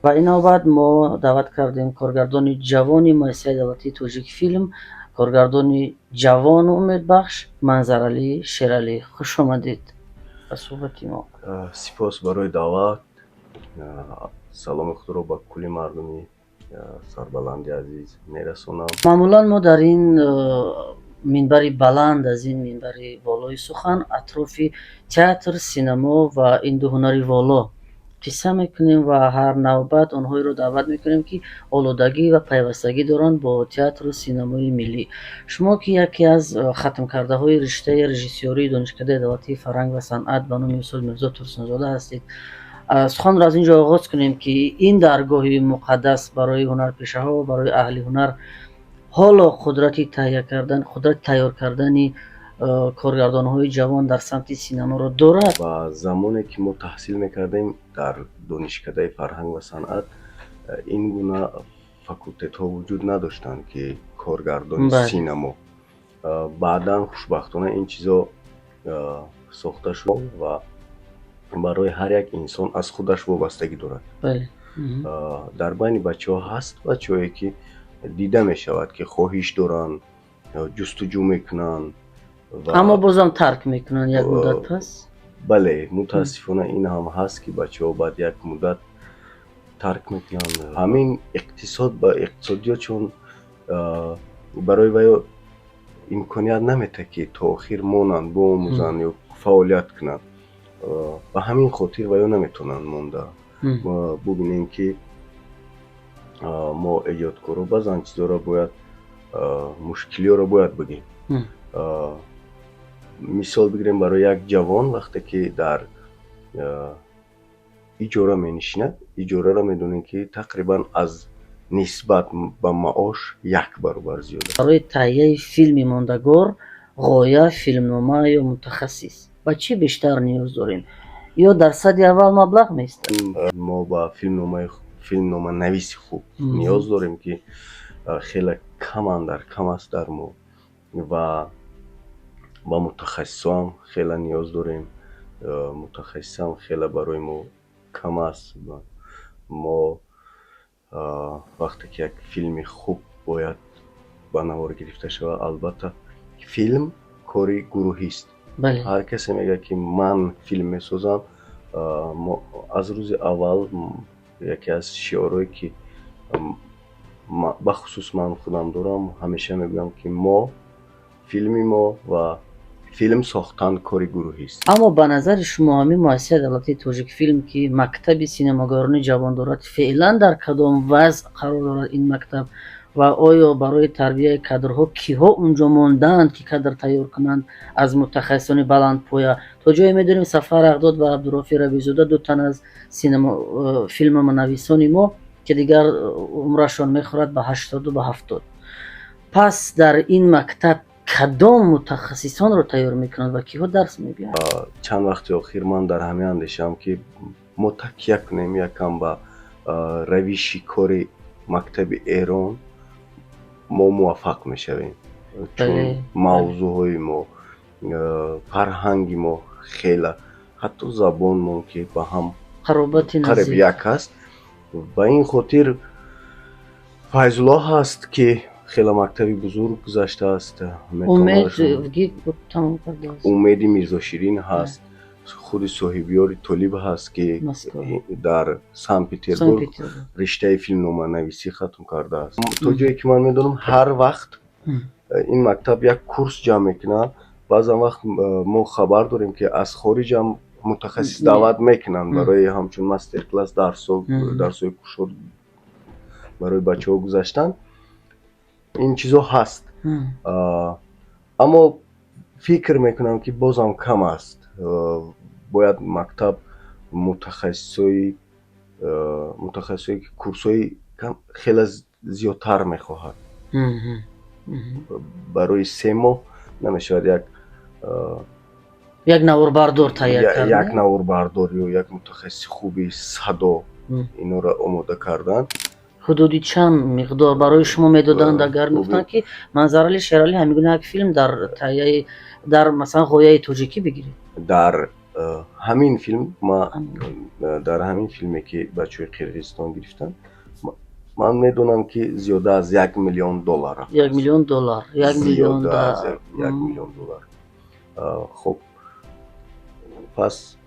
ва инобат мо даъват кардем коргардони ҷавони муассисаи давлатии Тоҷикфилм, коргардони ҷавону умедбахш Манзаралӣ Шералӣ. Хуш омадед ба суҳбати мо. Сипос барои даъват. Саломи худро ба кулли мардуми сарбаланди азиз мерасонам. маъмулан мо дар ин минбари баланд, аз ин минбари волои сухан атрофи театр, синемо ва ин ду ҳунари воло қисса мекунем ва ҳар навбат онҳоеро даъват мекунем ки олудагӣ ва пайвастагӣ доранд бо театру синемои миллӣ. Шумо ки яке аз хатмкардаҳои риштаи режиссёрии донишкадаи давлатии фарҳанг ва санъат ба номи Устод Мирзо Турсунзода ҳастед. суханро аз ин ҷо оғоз кунем ки ин даргоҳи муқаддас барои ҳунарпешаҳо ва барои аҳли ҳунар ҳоло қудрати тайёр кардани коргардонҳои ҷавон дар самти синеморо дорад. Ба замоне ки мо таҳсил мекардем дар донишкадаи фарҳанг ва санъат, ин гуна факултетҳо вуҷуд надоштанд ки коргардони синемо. Баъдан хушбахтона ин чизо сохта шуд ва барои ҳар як инсон аз худаш вобастагӣ дорад. Дар байни бачаҳо ҳаст бачаҳое ки дида мешавад ки хоҳиш доранд, ҷустуҷӯ мекунанд, аммо бозам тарк мекунанд як муддат пас. бале, мутаассифона ин ҳам ҳаст ки бачаҳо баъд як муддат тарк мекунанд. ҳамин иқтисод ба иқтисодиёт чун барои ваё имконият наметад ки то охир монанд, боомӯзанд ё фаъолият кунанд. ба ҳамин хотир ваё наметавонанд монда. бубинем ки мо эҷодкоро баъзан чизоро бояд мушкилиёро бояд бигем. мисол бигирем, барои як ҷавон вақте ки дар иҷора менишинад, иҷораро медонем ки тақрибан аз нисбат ба маош 1 баробар зиёд аст. барои таҳияи филми мондагор ғоя, филмнома ё мутахассис ба чӣ бештар ниёз дорем? ё дар садди аввал маблағ меистад? мо ба филмноманависи хуб ниёз дорем ки хеле кам аст дар мо, ва ба мутахассисам хеле ниёз дорем. мутахассисам хеле барои мо кам аст. мо вақте ки як филми хуб бояд ба навор гирифта шавад, албатта филм кори гурӯҳист. ҳар касе мегӯяд ки ман филм месозам, аз рӯзи аввал яке аз шиорҳое ки бахусус ман худам дорам, ҳамеша мегӯям ки филми мо ва филм сохтан кори гурӯҳист. аммо ба назари шумо ҳамин муассисаи давлатии Тоҷикфилм ки мактаби синемогорони ҷавон дорад, феълан дар кадом вазъ қарор дорад ин мактаб ва оё барои тарбияи кадрҳо киҳо унҷо мондаанд ки кадр тайёр кунанд аз мутахассисони баландпоя? то ҷое медонем Сафар Ағдод ва Абдурофи Рабизода ду тан аз филмноманависони мо ки дигар умрашон мехӯрад ба 80 ба 70. пас дар ин мактаб кадом мутахассисонро тайёр мекунанд ва киҳо дарс мегӯянд? чанд вақти охир ман дар ҳамин андешаам ки мо такя кунем якам ба равиши кори мактаби Эрон, мо муваффақ мешавем. чун мавзӯъҳои мо, фарҳанги мо хеле, ҳатто забонмон ки ба ҳам қариб як аст. ба ин хотир Файзулло ҳаст ки хеле мактаби бузург гузаштааст. Умеди Мирзоширин ҳаст, худи соҳибёри Толиб ҳаст ки дар Санкт-Петербург риштаи филмноманависӣ хатм кардааст. то ҷое ки ман медонам ҳар вақт ин мактаб як курс ҷамъ мекунад. баъзан вақт мо хабар дорем ки аз хориҷам мутахассис даъват мекунанд барои ҳамчун мастер-класс, дарсҳои кушод барои бачаҳо гузаштан. ин чизо ҳаст, аммо фикр мекунам ки бозам кам аст. бояд мактаб мутахассисои курсҳои хеле зиёдтар мехоҳад. барои 3 моҳ намешавад як наворбардор тайёр кардан, як наворбардор ё як мутахассиси хуби садо инора омода кардан. ҳудуди чанд миқдор барои шумо медоданд? агар гуфтанд ки Манзарали Шералӣ ҳамин гуна як филм дар масалан ғояи тоҷикӣ бигиред, дар ҳамин филм дар ҳамин филме ки бачаҳои қирғизистон гирифтан ман медонам ки зиёда аз $1 миллион $1 миллион $1 миллион зиёда аз $1 миллион. хуб пас